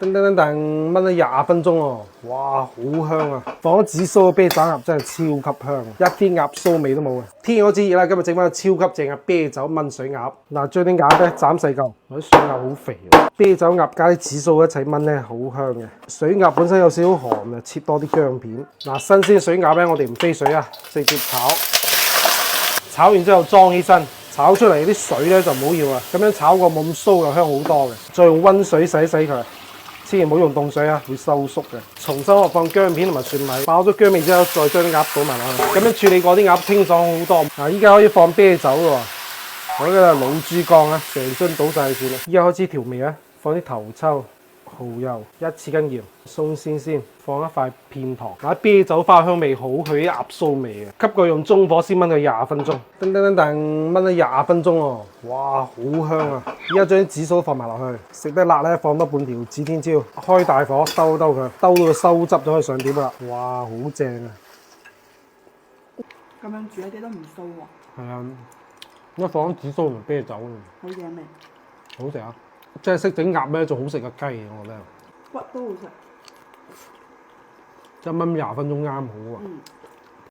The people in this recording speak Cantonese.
噔噔噔噔，燜咗20分鐘喎，哇，好香啊！放咗紫蘇嘅啤酒鴨真係超級香，一啲鴨蘇味都冇嘅。天開始熱啦，今日整翻個超級正嘅啤酒燜水鴨。嗱，將啲鴨咧斬細嚿，啲水鴨好肥喎，啤酒鴨加啲紫蘇一齊燜咧，好香嘅。水鴨本身有少少寒啊，切多啲薑片。嗱，新鮮水鴨咧，我哋唔飛水啊，直接炒。炒完之後裝起身，炒出嚟啲水咧就唔好要啊，咁樣炒過冇咁酥又香好多嘅。再用溫水洗洗佢，千祈唔好用凍水啊，會收縮嘅。重新我放薑片同埋蒜米，爆咗薑味之後，再將啲鴨倒埋落去，咁樣處理過啲鴨清爽好多。嗱，依家可以放啤酒喎，我呢個老珠江啊，成樽倒晒算啦。依家開始調味啊，放啲頭抽、蠔油、1匙羹鹽，鬆鮮先，放一塊片糖，嗱，啤酒花香味好，佢啲鴨酥味嘅，給佢用中火先燜佢20分鐘，噔噔噔噔燜咗20分鐘喎，哇，好香啊！依家將啲紫蘇放埋落去，食得辣咧放多半條指天椒，開大火兜兜佢，兜到佢收汁就可以上碟啦，哇，好正啊！咁樣煮一啲都唔酥喎。係啊，一放咗紫蘇同啤酒，好嘢味，好食啊！即係識整鴨咧，仲好食過雞嘅，我覺得。骨都好食。一燜20分鐘啱好啊！